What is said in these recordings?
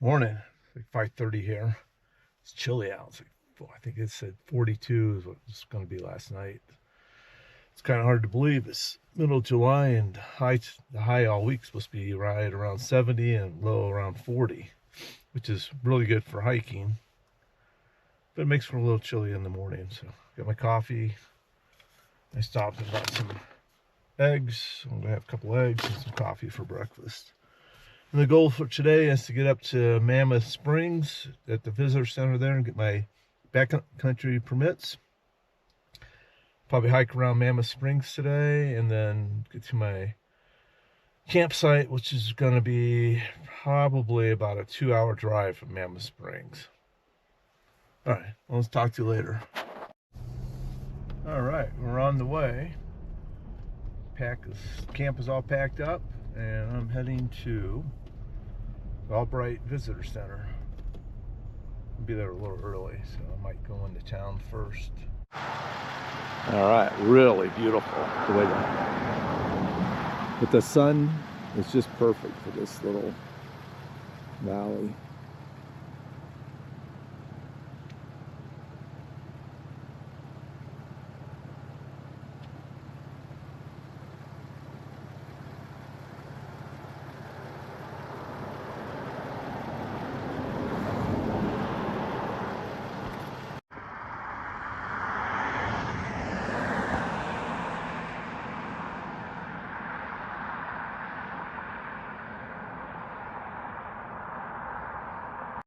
Morning. It's like 5:30 here. It's chilly out. It's like, I think it said 42 is what it was going to be last night. It's kind of hard to believe. It's middle of July and the high all week is supposed to be right around 70 and low around 40, which is really good for hiking. But it makes for a little chilly in the morning. So got my coffee. I stopped and bought some eggs. I'm going to have a couple eggs and some coffee for breakfast. And the goal for today is to get up to Mammoth Springs at the visitor center there and get my backcountry permits. Probably hike around Mammoth Springs today and then get to my campsite, which is going to be probably about a 2-hour drive from Mammoth Springs. All right, well, let's talk to you later. All right, we're on the way. Camp is all packed up, and I'm heading to the Albright Visitor Center. I'll be there a little early, so I might go into town first. All right, really beautiful the way that. But the sun is just perfect for this little valley.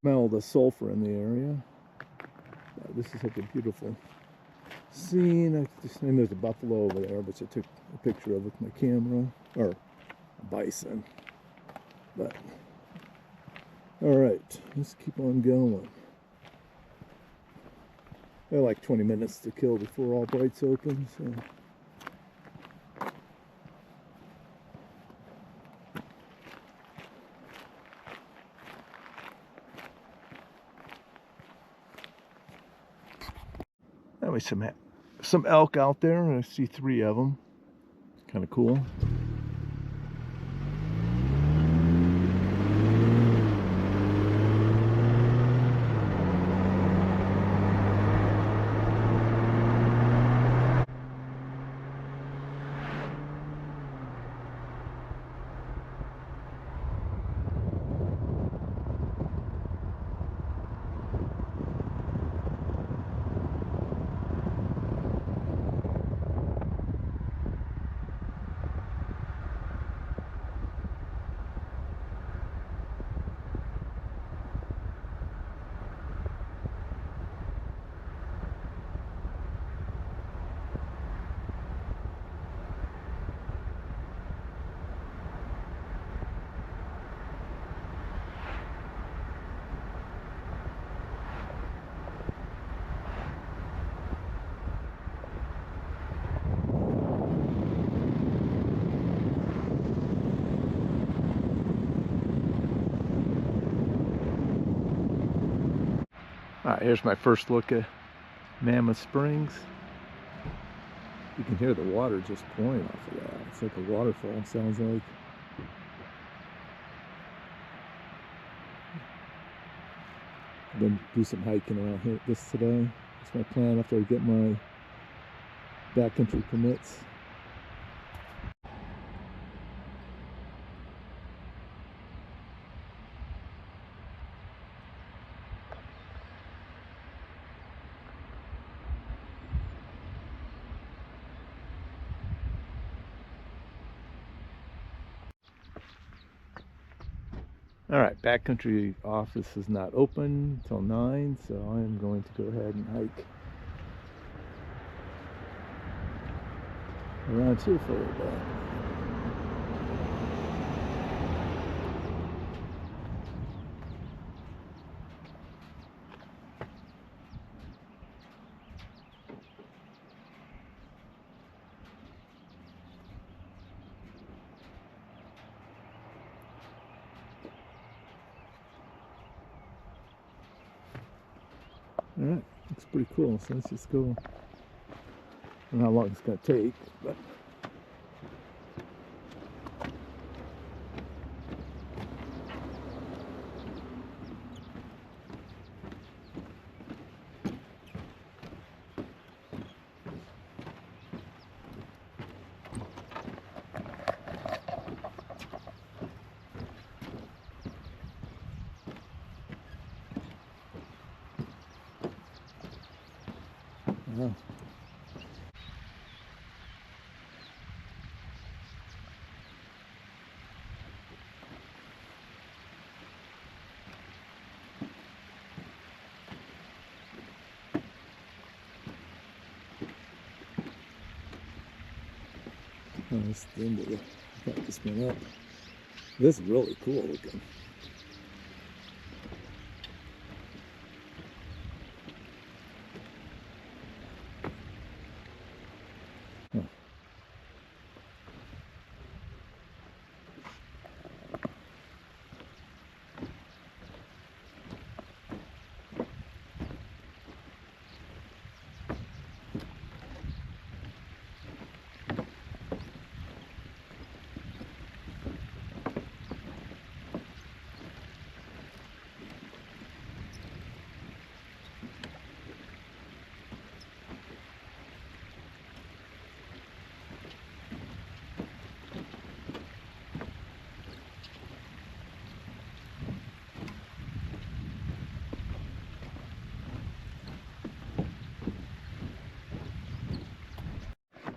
Smell the sulfur in the area. This is such a beautiful scene. And there's a buffalo over there, which I took a picture of with my camera, or a bison. But all right, let's keep on going. I have like 20 minutes to kill before Albright's open, so. Anyway, some elk out there, and I see 3 of them. Kind of cool. All right, here's my first look at Mammoth Springs. You can hear the water just pouring off of that. It's like a waterfall, it sounds like. I'm going to do some hiking around here today. That's my plan after I get my backcountry permits. All right, backcountry office is not open until 9, so I am going to go ahead and hike around here for a little bit. All right, looks pretty cool. So let's just go. I don't know how long it's going to take, but Wow. Oh, that's the end of the, got this one up. This is really cool looking. Huh.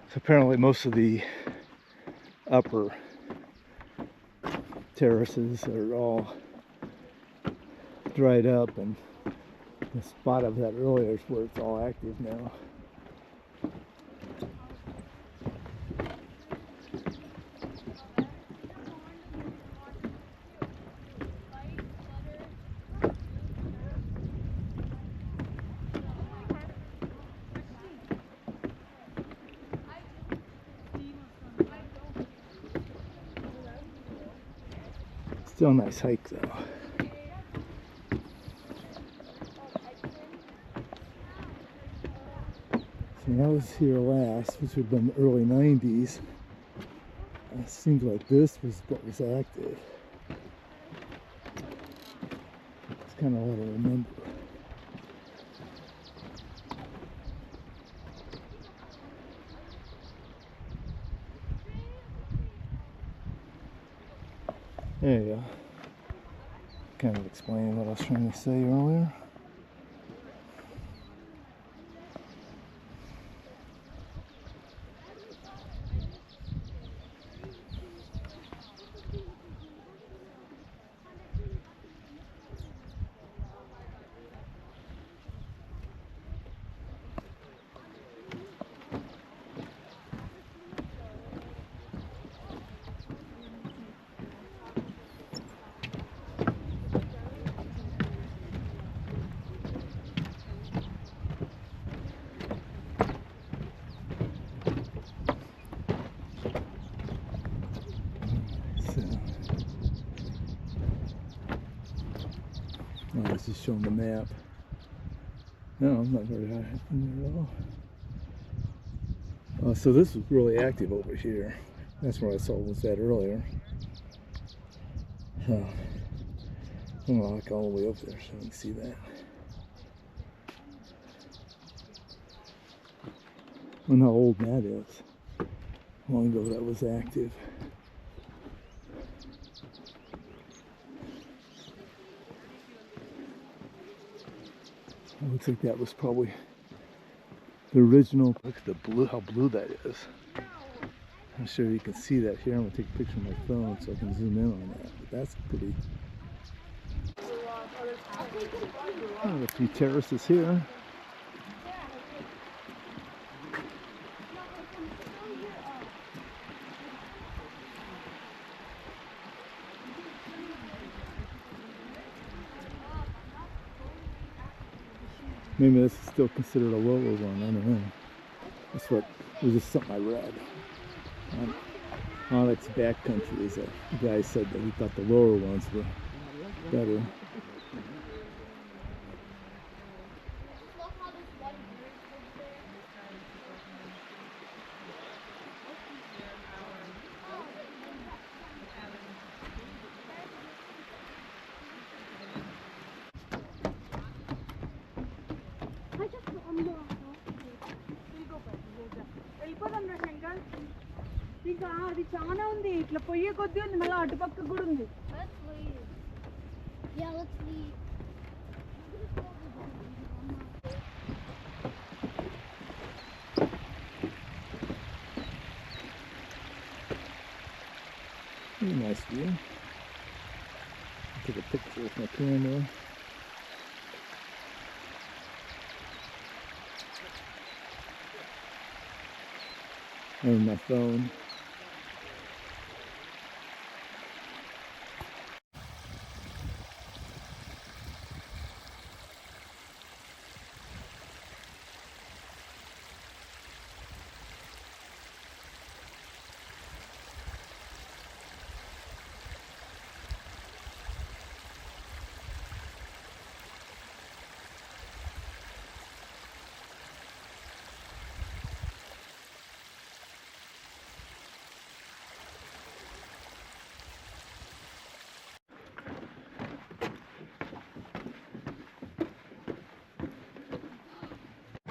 So apparently most of the upper terraces are all dried up, and the spot of that earlier is where it's all active now. Still a nice hike though. So when I was here last, which would have been the early 90s, it seemed like this was what was active. It's kind of what I remember. There you go. Kind of explaining what I was trying to say earlier. I was just showing the map. No, I'm not very high up in there at all. So this was really active over here. That's where I saw was that earlier. I'm gonna walk all the way up there so you can see that. I don't know how old that is. How long ago that was active. It looks like that was probably the original. Look at the blue, how blue that is. I'm sure you can see that here. I'm gonna take a picture of my phone so I can zoom in on that. But that's pretty. Oh, a few terraces here. Maybe this is still considered a lower one. I don't know. That's what it was just something I read. Onyx Backcountry is a guy said that he thought the lower ones were better. అది చాలా ఉంది ఇట్లా పొయ్యే కొద్ది ఉంది మళ్ళీ అటుపక్క కూడా ఉంది let's leave. Yeah, let's leave. Pretty nice view. Take a picture with my camera. And my phone.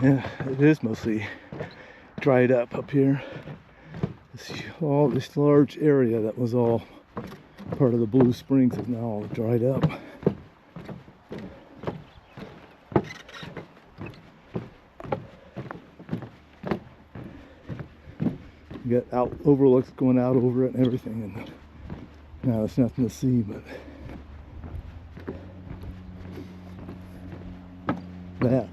Yeah, it is mostly dried up here. All this large area that was all part of the Blue Springs is now all dried up. You got out overlooks going out over it and everything, and now there's nothing to see but that.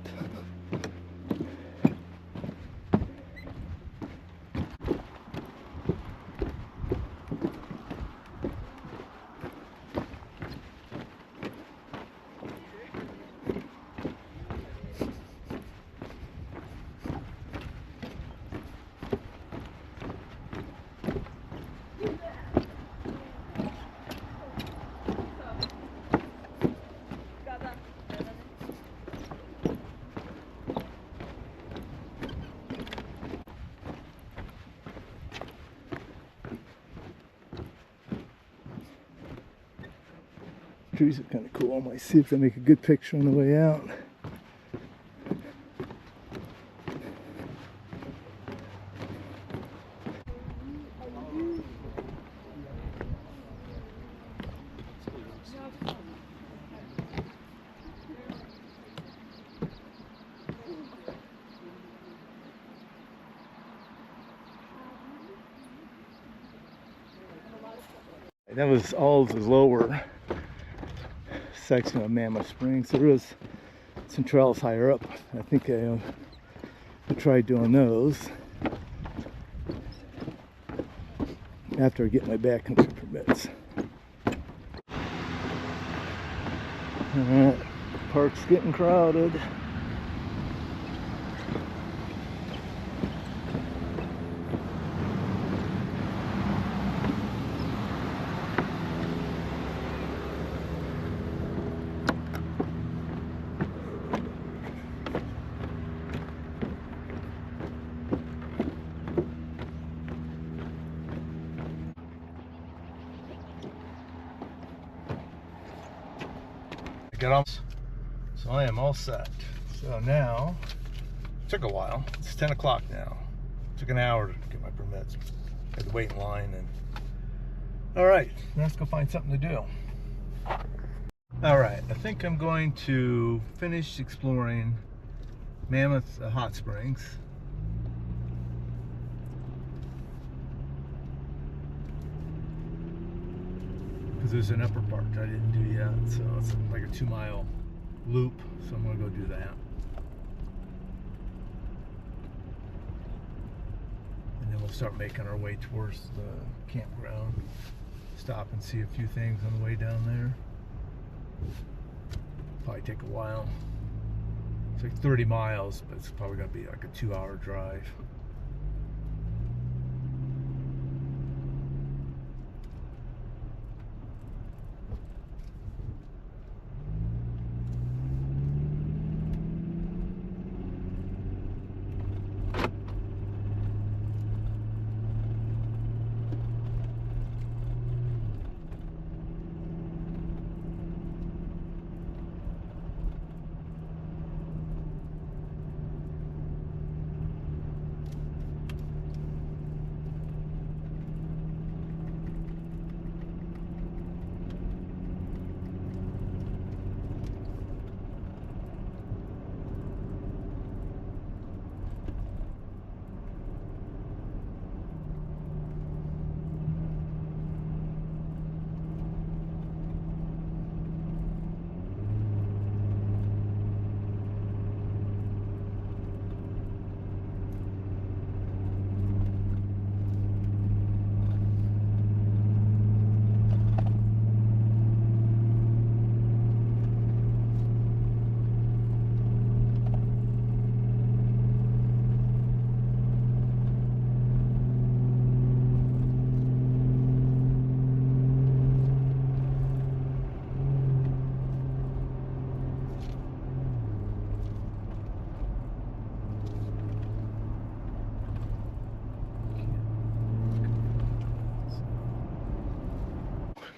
Trees are kind of cool. I might see if they make a good picture on the way out. That was all the lower section of Mammoth Springs. There was some trails higher up. I think I tried doing those after I get my backcountry permits. Alright, park's getting crowded. Get on. So I am all set. So now, it took a while. It's 10 o'clock now. It took an hour to get my permits. Had to wait in line. And all right, let's go find something to do. All right, I think I'm going to finish exploring Mammoth Hot Springs. Because there's an upper part I didn't do yet, so it's like a 2-mile loop, so I'm gonna go do that. And then we'll start making our way towards the campground. Stop and see a few things on the way down there. Probably take a while. It's like 30 miles, but it's probably gonna be like a 2-hour drive.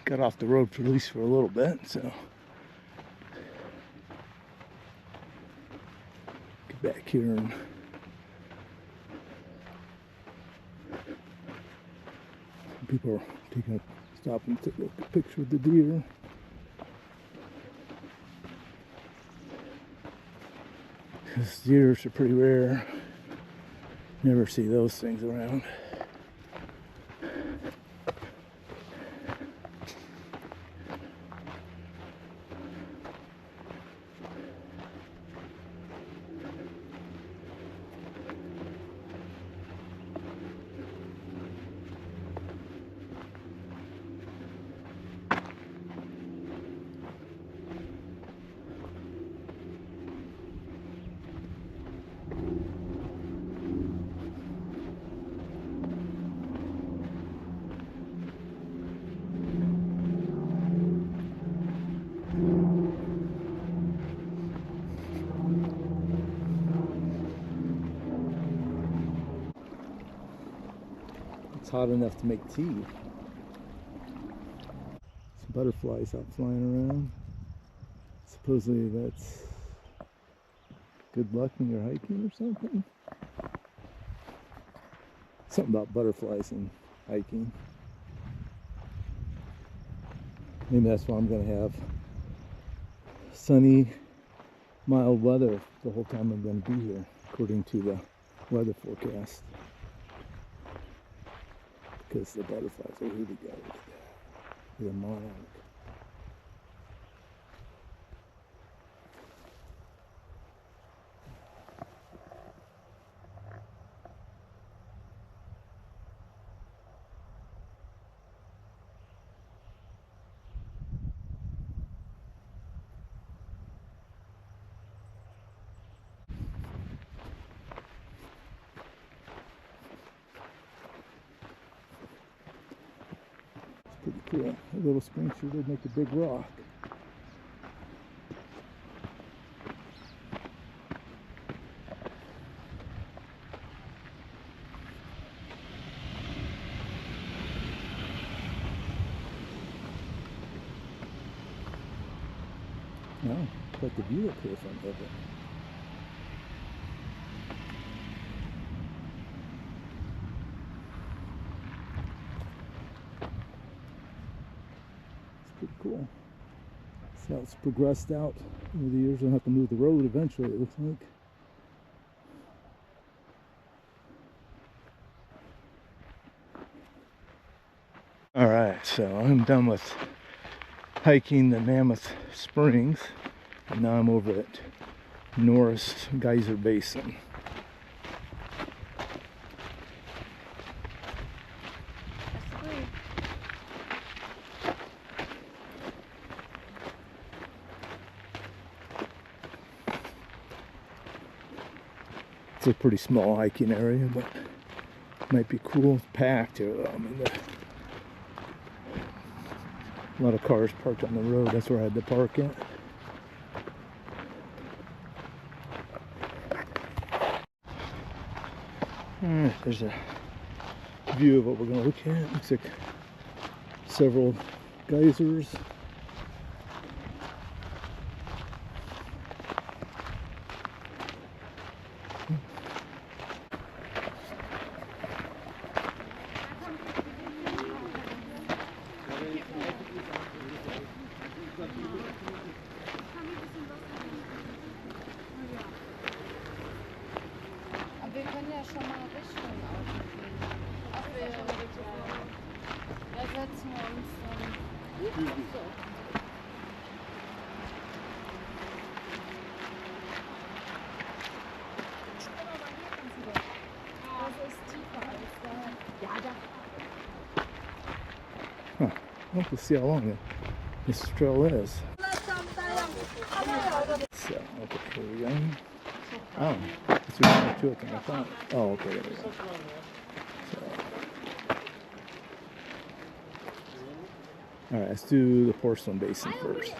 got off the road for at least for a little bit, so get back here and people are stopping to take a picture of the deer. Because deers are pretty rare. Never see those things around. It's hot enough to make tea. Some butterflies out flying around. Supposedly that's good luck when you're hiking or something. Something about butterflies and hiking. Maybe that's why I'm going to have sunny, mild weather the whole time I'm going to be here, according to the weather forecast. Because the butterflies are here to go. The monarch. Pretty cool. A little spring shooter make a big rock. Wow, quite the view up here from of it. Pretty cool. So it's progressed out over the years. I'll have to move the road eventually, it looks like. Alright, so I'm done with hiking the Mammoth Springs, and now I'm over at Norris Geyser Basin. It's a pretty small hiking area, but it might be cool. It's packed here though. I mean, a lot of cars parked on the road. That's where I had to park it. Alright, there's a view of what we're going to look at. Looks like several geysers. Wir können ja schon mal Richtung aussuchen. Ob wir da setzen wir uns dann. So. Das ist tiefer als da. Ja, da. Huh. I'll have to see how long this trail is. So, okay, here we go. Oh, it's more to it than I thought. Oh, okay, there we go. So. Alright, let's do the porcelain basin first.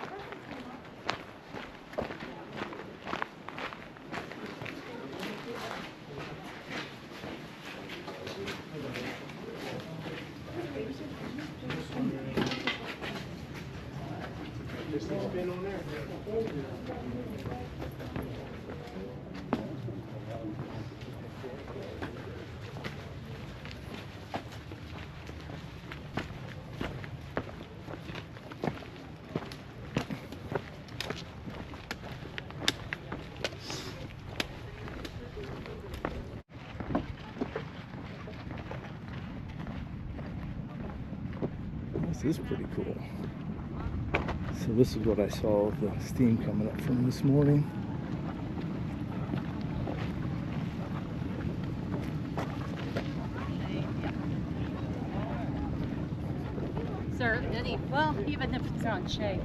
This is pretty cool. So this is what I saw the steam coming up from this morning. Sir, well, even if it's on shade.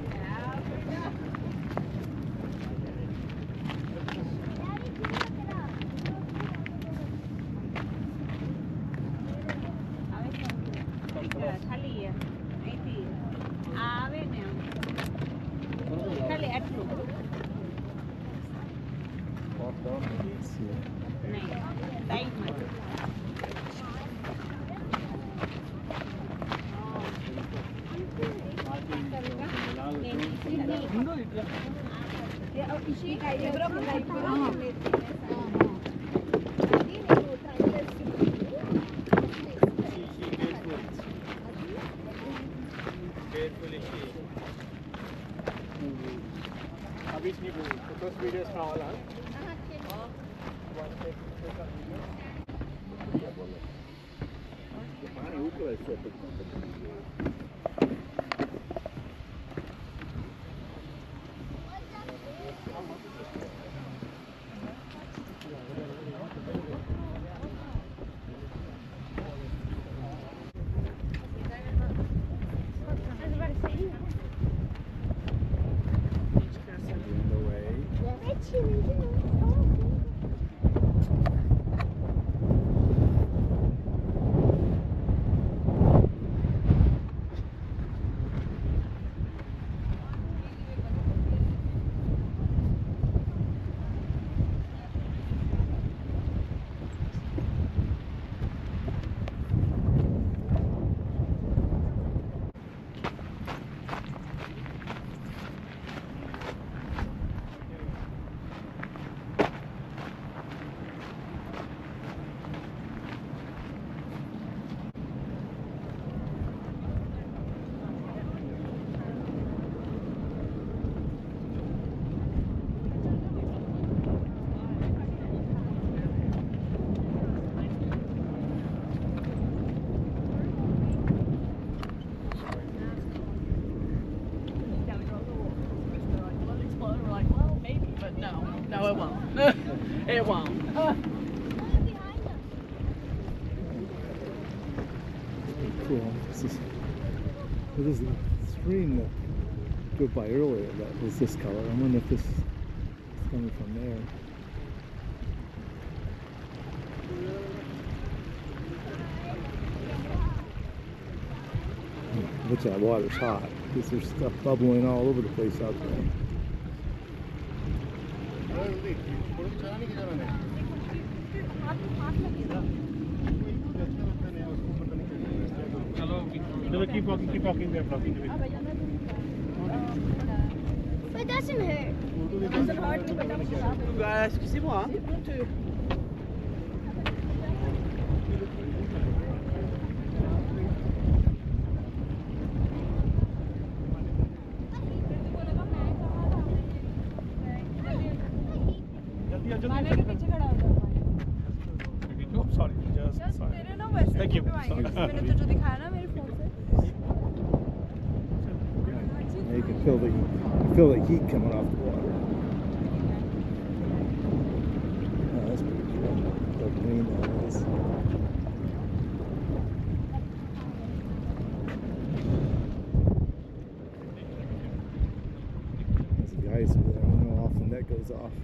No, it won't. It won't. Cool. This is the stream that drove by earlier that was this color. I wonder if this is coming from there. Which that water's hot because there's stuff bubbling all over the place out there. Keep walking, we are blocking the way. But it doesn't hurt. It doesn't hurt me, but it doesn't hurt. Excusez-moi. Oh, sorry, just sorry. Thank you. Sorry. मैंने तो जो दिखाया ना मेरे phone से Now you can feel the heat coming off the water. Oh, that's pretty cool. How green that is. There's a geyser there. I don't know how often that goes off.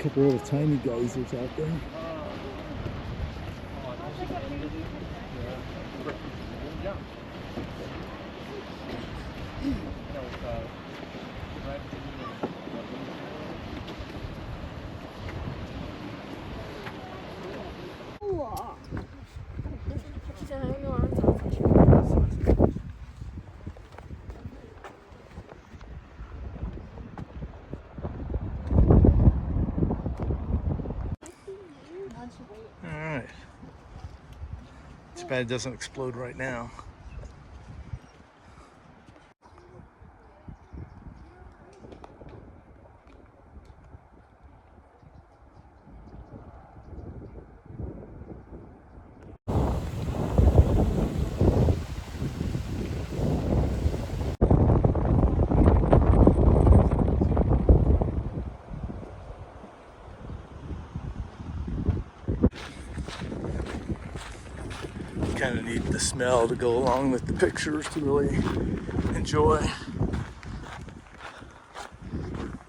couple little tiny geysers out there. Alright. Too bad it doesn't explode right now. Kind of need the smell to go along with the pictures to really enjoy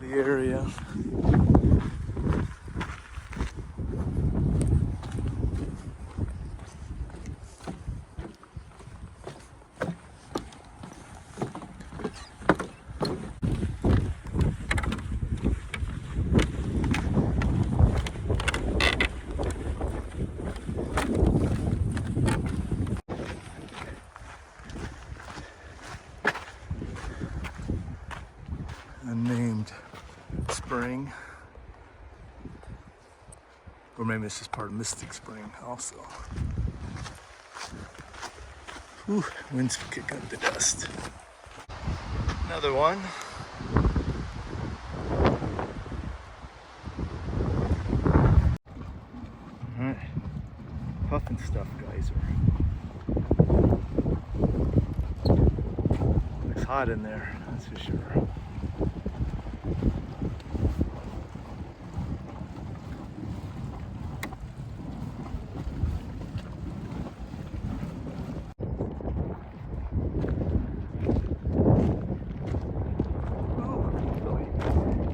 the area. Unnamed spring, or maybe it's just part of Mystic Spring also. Whew, wind's kicking up the dust. Another one. Alright, puffin stuff geyser. Looks hot in there, that's for sure.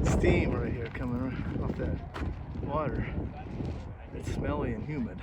Steam right here coming off that water. It's smelly and humid.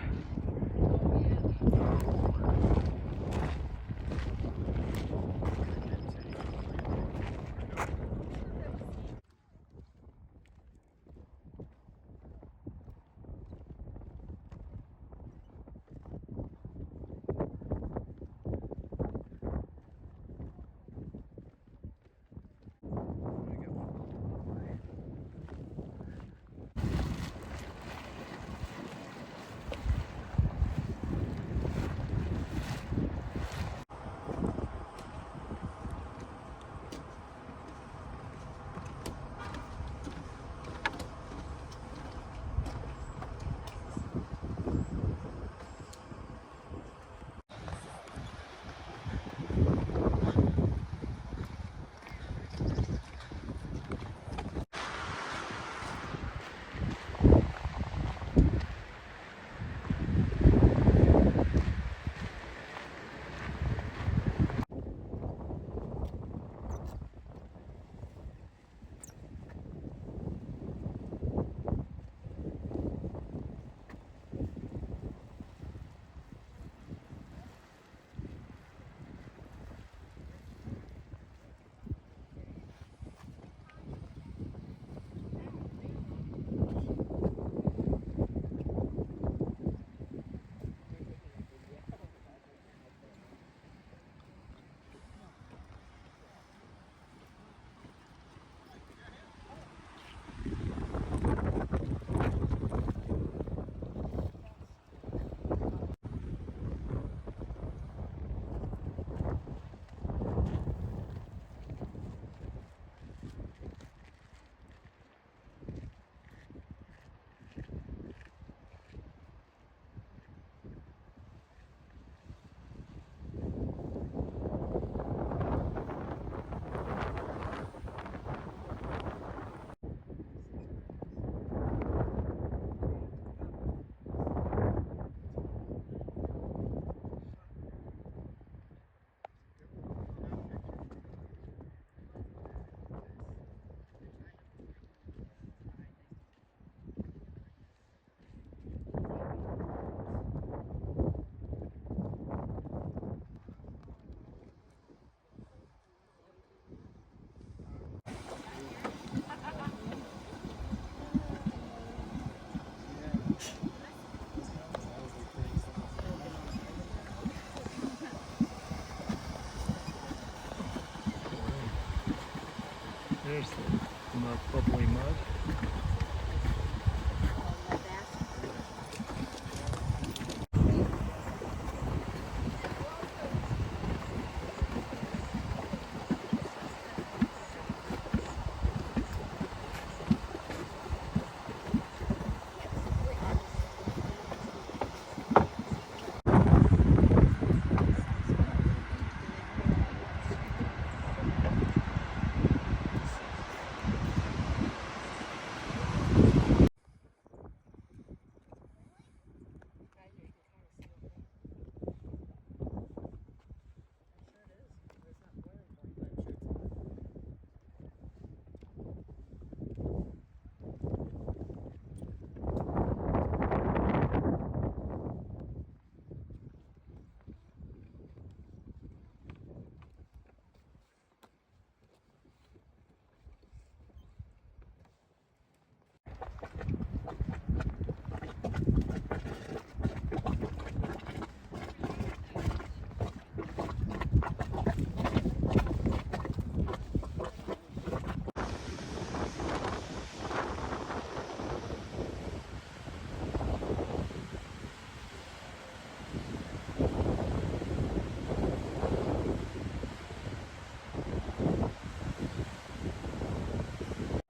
There's the more bubbly mud.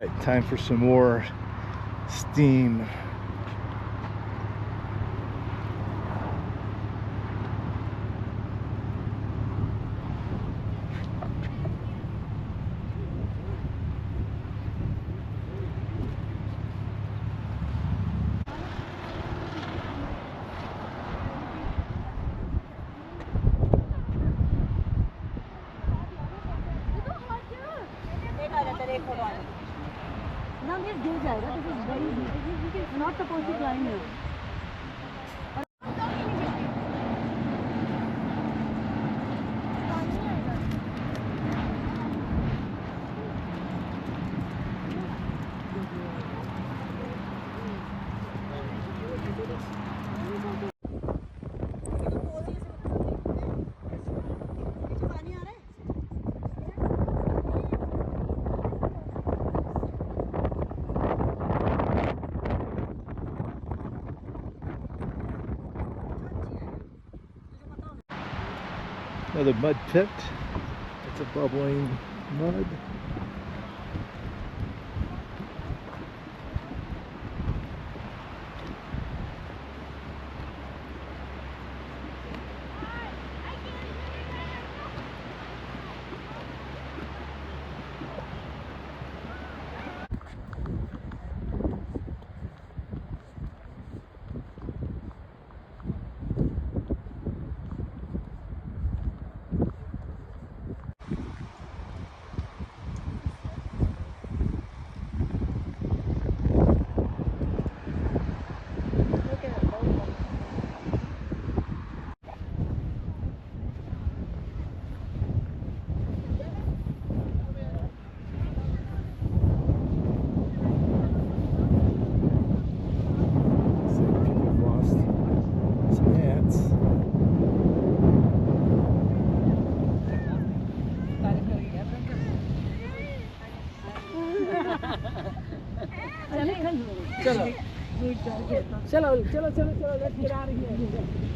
Right, time for some more steam. Now this गिर जाएगा. This is very easy. It is not supposed to climb here. Another mud pit. It's a bubbling mud. चलो चलो चलो चलो let's get out of here.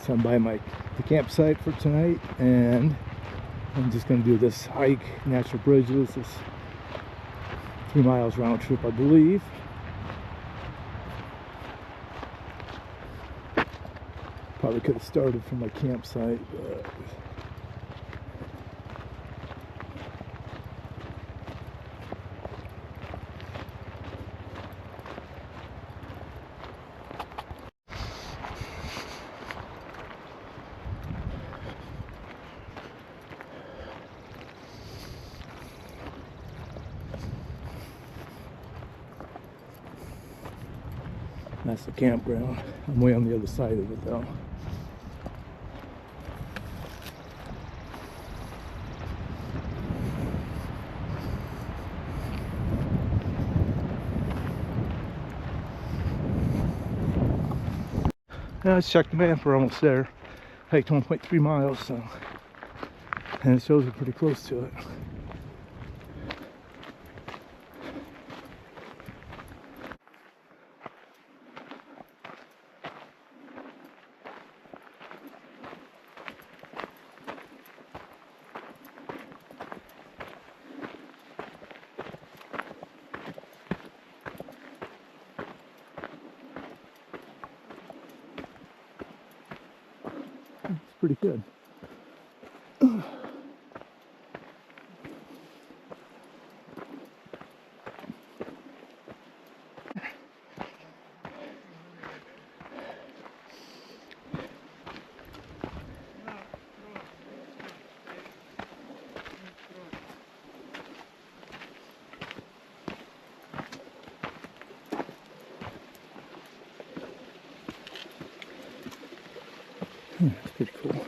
So I'm by the campsite for tonight, and I'm just going to do this hike, natural bridges, this 3 miles round trip, I believe. Probably could have started from my campsite, but that's the campground. I'm way on the other side of it though. Now let's check the map. We're almost there. Hiked 1.3 miles, so, and it shows we're pretty close to it. It's pretty good. It's pretty cool.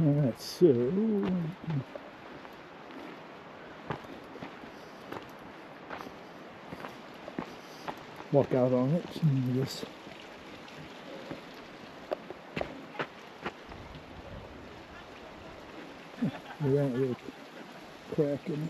Alright, so walk out on it and just there ain't really crack in it.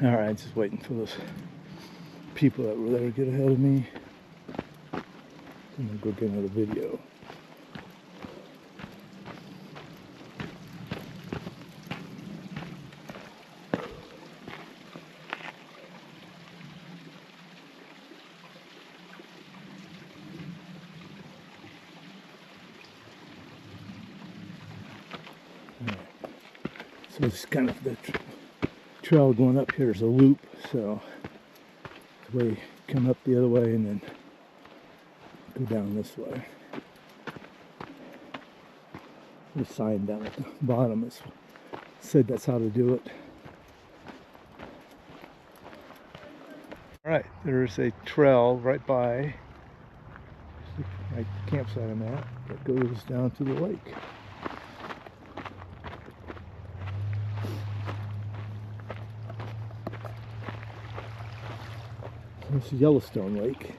Alright, just waiting for those people that were there to get ahead of me. I'm gonna go get another video. So it's kind of the trail going up here is a loop, so the way come up the other way and then go down this way. The sign down at the bottom is said that's how to do it. All right, there's a trail right by my campsite I'm at that goes down to the lake. This is Yellowstone Lake.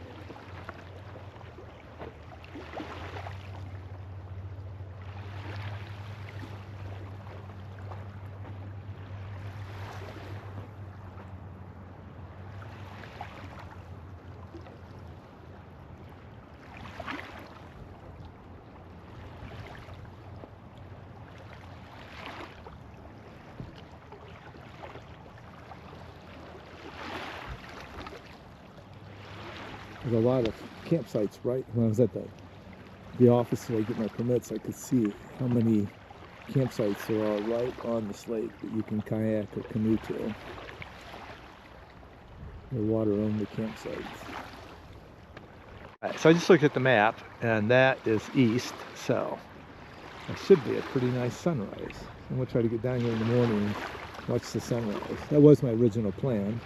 There's a lot of campsites, right? When I was at the office to get my permits, I could see how many campsites there are right on this lake that you can kayak or canoe to. They're water-only campsites. All right, so I just looked at the map, and that is east, so it should be a pretty nice sunrise. I'm going to try to get down here in the morning and watch the sunrise. That was my original plan.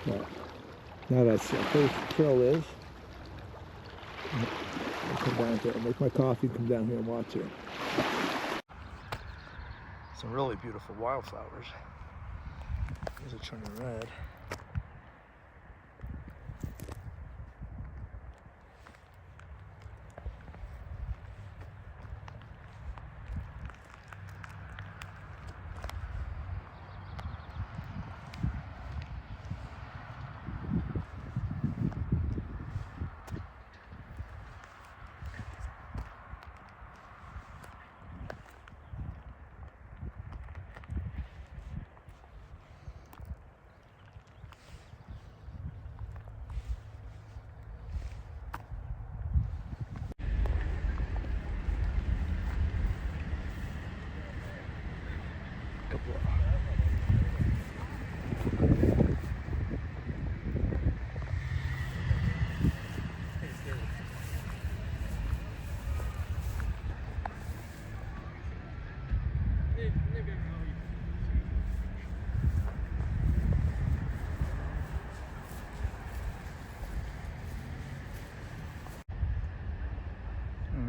But now that's where the trail is. I'll come down here, make my coffee, come down here and watch it. Some really beautiful wildflowers. These are turning red.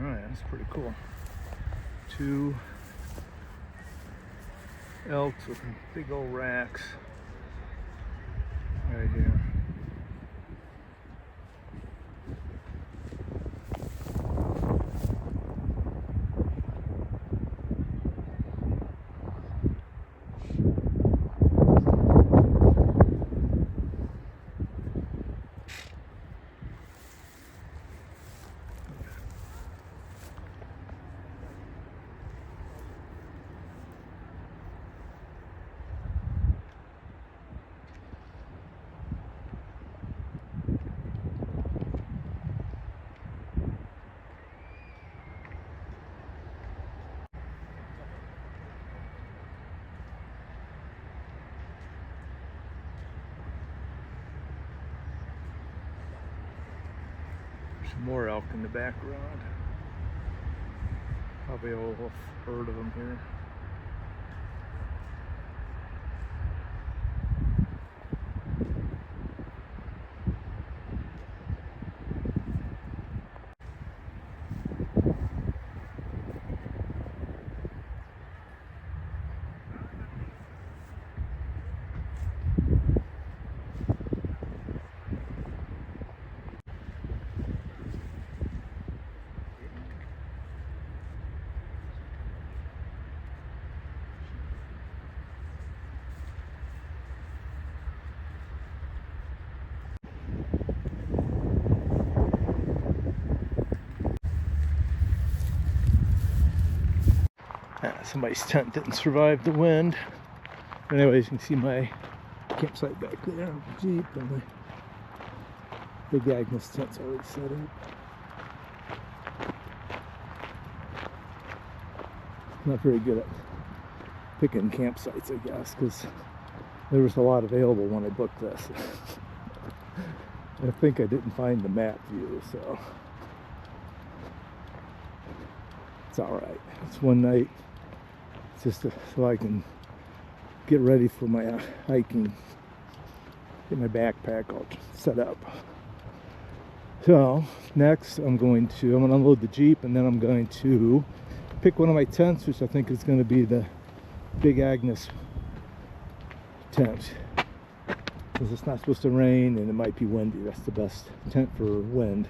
Alright, that's pretty cool. 2 elks with big old racks right here. Some more elk in the background. Probably a whole herd of them here. Somebody's tent didn't survive the wind. Anyways, you can see my campsite back there, Jeep, and the big Agnes tent's already set up. Not very good at picking campsites, I guess, because there was a lot available when I booked this. I think I didn't find the map view, so it's alright. It's one night. Just so I can get ready for my hiking, get my backpack all set up. So next I'm going to unload the Jeep, and then I'm going to pick one of my tents, which I think is going to be the big Agnes tent, because it's not supposed to rain and it might be windy. That's the best tent for wind.